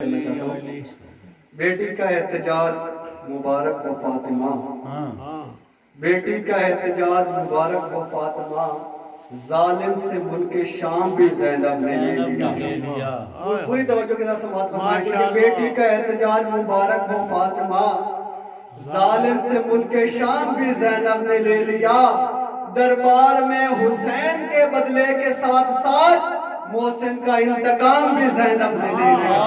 کرنا چاہتا ہوں. بیٹی کا احتجاج مبارک ہو فاطمہ، بیٹی کا احتجاج مبارک ہو فاطمہ، ظالم سے ملک شام بھی زینب نے لے لیا. پوری توجہ کے ساتھ سماعت فرمائیں کہ بیٹی کا احتجاج مبارک ہو فاطمہ، ظالم سے ملک شام بھی زینب نے لے لیا. دربار میں حسین کے بدلے کے ساتھ ساتھ محسن کا انتقام بھی زینب نے لے لیا.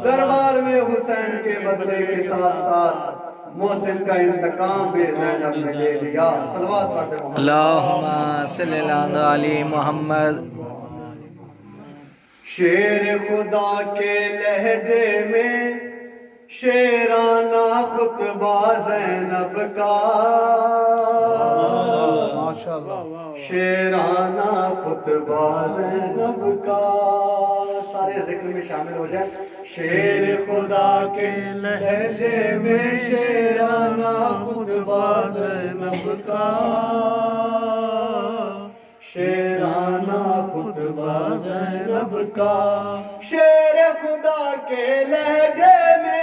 دربار میں حسین کے بدلے کے ساتھ ساتھ محسن کا انتقام بھی زینب نے لے لیا. صلوات پڑھتے ہیں اللہم صلی اللہ علی محمد. شیر خدا کے لہجے میں شیرانہ خطبہ زینب کا، شیرانہ خطبہ زینب کا. سارے ذکر میں شامل ہو جائیں. شیر خدا کے لہجے میں شیرانہ خطبہ زینب کا، شیرانہ خطبہ زینب کا. شیر خدا کے لہجے میں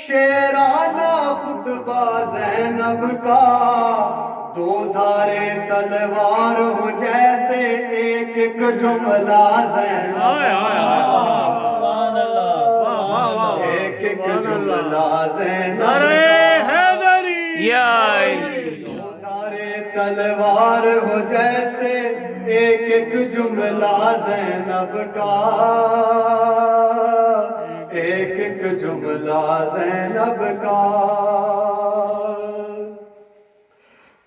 شیرانہ خطبہ زینب کا، دو دھارے تلوار ہو جیسے ایک ایک جملہ زینب کا، ایک ایک جملہ زینب کا. دو دھارے تلوار ہو جیسے ایک ایک جملہ زینب کا، ایک ایک جملہ زینب کا.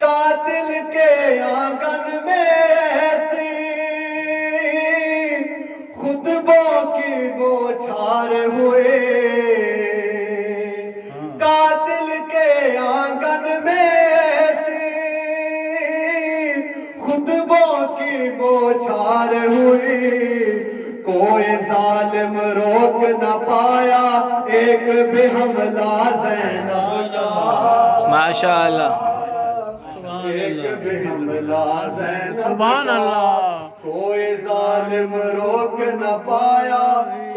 قاتل کے آنگن میں ایسی خطبوں کی بوچھار ہوئے، قاتل کے آنگن میں ایسی خطبوں کی بوچھار ہوئی، کوئی ظالم روک نہ پایا ایک بھی حملہ زینب کا. ماشاءاللہ. ایک بھی حملہ زینب سبحان اللہ. کوئی ظالم روک نہ پایا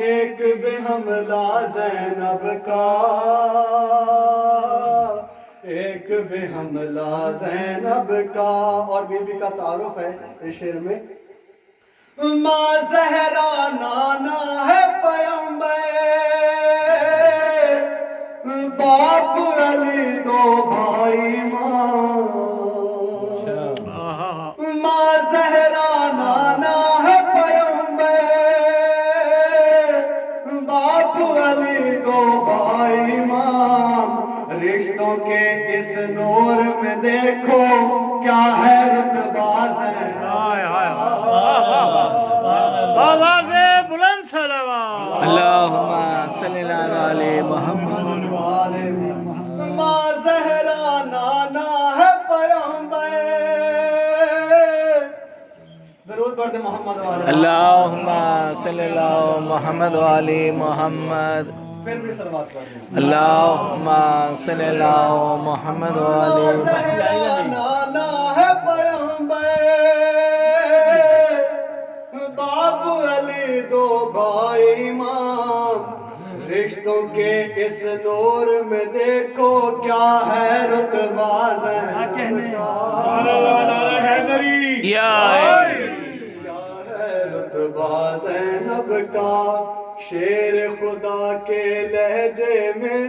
ایک بھی حملہ زینب کا، ایک بھی حملہ زینب کا. اور بی بی کا تعارف ہے اس شعر میں. ماں زہرا نانا ہے پیمبر، باپ علی دو بھائی ماں. ماں زہرا نانا ہے پیمبر، باپ علی دو بھائی ماں. رشتوں کے اس نور میں دیکھو کیا ہے رتبہ زینب. بلند صلوات. اللہم صلی اللہ علی محمد. ماں زہرا نانا ہے پیمبر. درود پڑھتے محمد والے. اللہم صلی اللہ محمد علی محمد. پھر بھی صلوات پڑھتے ہیں. اللہم صلی اللہ محمد علی ماں زہرا نانا ہے پیمبر، باپ علی دو بھائی امام. رشتوں کے اس نور میں دیکھو کیا ہے رتبہ زینب کا، یا کیا ہے رتبہ زینب کا. شیر خدا کے لہجے میں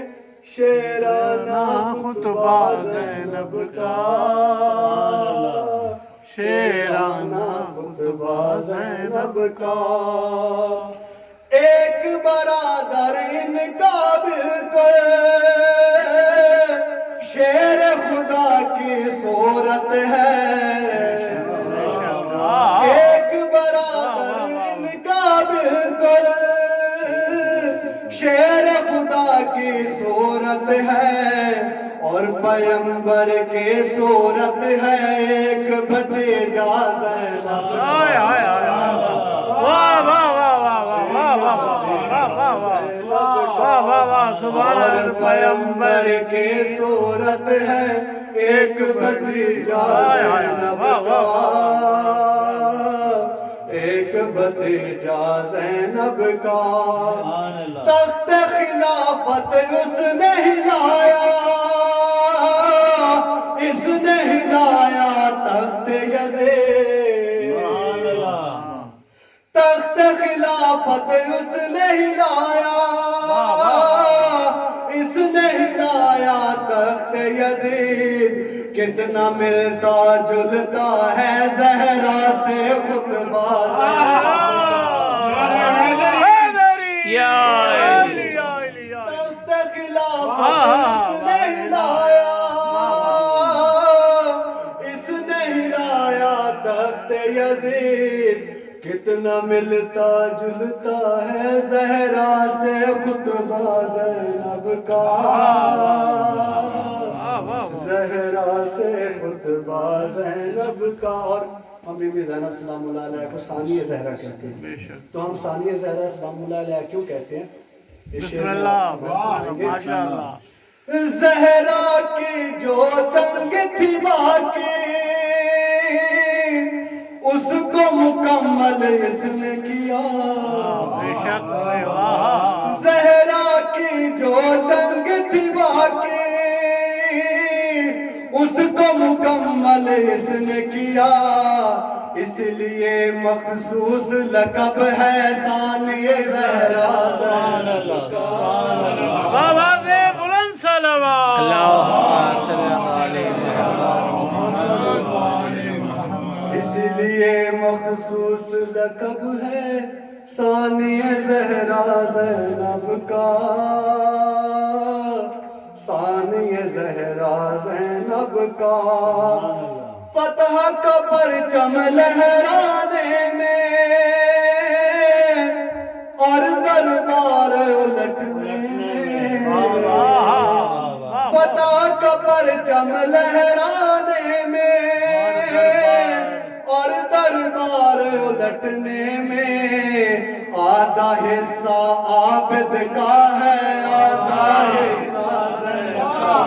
شیرانہ خطبہ زینب کا، شیرانہ خطبہ زینب کا. ایک برادر ان کا بالکل شیر خدا کی صورت ہے، ایک برادر ان کا بالکل شیر خدا کی صورت ہے، اور پیمبر کی صورت ہے ایک بھتیجا زینب کا. اور پیمبر کی صورت ہے ایک بھتیجا زینب کا، ایک بھتیجا زینب کا تخت خلافت اس نے ہلایا، اس نے ہلایا تخت یزید، تخت خلافت اس نے ہلایا، اس نے ہلایا تخت یزید، کتنا ملتا جلتا ہے زہرا سے خطبہ، تخت خلافت اس نے ہلایا، اس نے ہلایا تخت یزید، کتنا ملتا جلتا ہے زہرا سے خطبہ زینب کا، زہرا سے خطبہ زینب کا۔ اور ہم بی بی زینب سلام اللہ علیہ کو ثانیہ زہرا کہتے ہیں، تو ہم ثانیہ زہرا سلام اللہ علیہ کیوں کہتے ہیں؟ بسم اللہ ماشاءاللہ۔ زہرا کی جو جنگ تھی باقی اس کو مکمل اس نے کیا، بے شک زہرا کی جو جنگ تھی باقی اس کو مکمل اس نے کیا، اس لیے مخصوص لقب ہے ثانیہ زہرا زینب کا۔ آواز بلند صلوات، اللہم صلی علی محمد۔ اس لیے مخصوص لقب ہے ثانیہ زہرا زینب کا، ثانیہ زہرا زینب کا، فتح کا پرچم لہرانے میں اور دربار الٹنے میں، فتح کا پرچم لہرانے میں اور دربار الٹنے میں، آدھا حصہ عابد کا ہے، آدھا حصہ زینب کا۔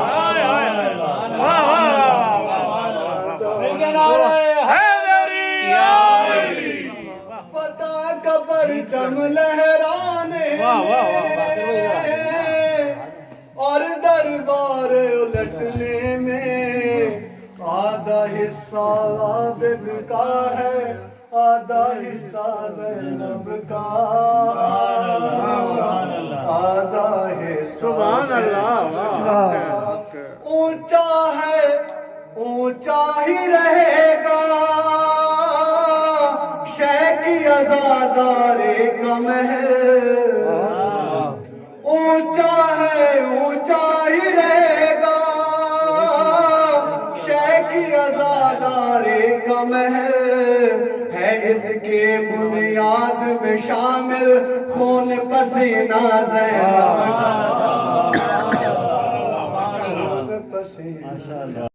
فتح کا پرچم لہرانے میں اور دربار الٹنے میں، آدھا حصہ عابد کا ہے، آدھا حصہ زینب کا، آدھا حصہ سبحان اللہ۔ اونچا ہے اونچا ہی رہے گا شے کی عزاداری کا محل، اونچا ہے اونچا ہی رہے گا شے کی عزاداری کا محل، ہے اس کے بنیاد میں شامل خون پسینہ زینب کا، خون پسینہ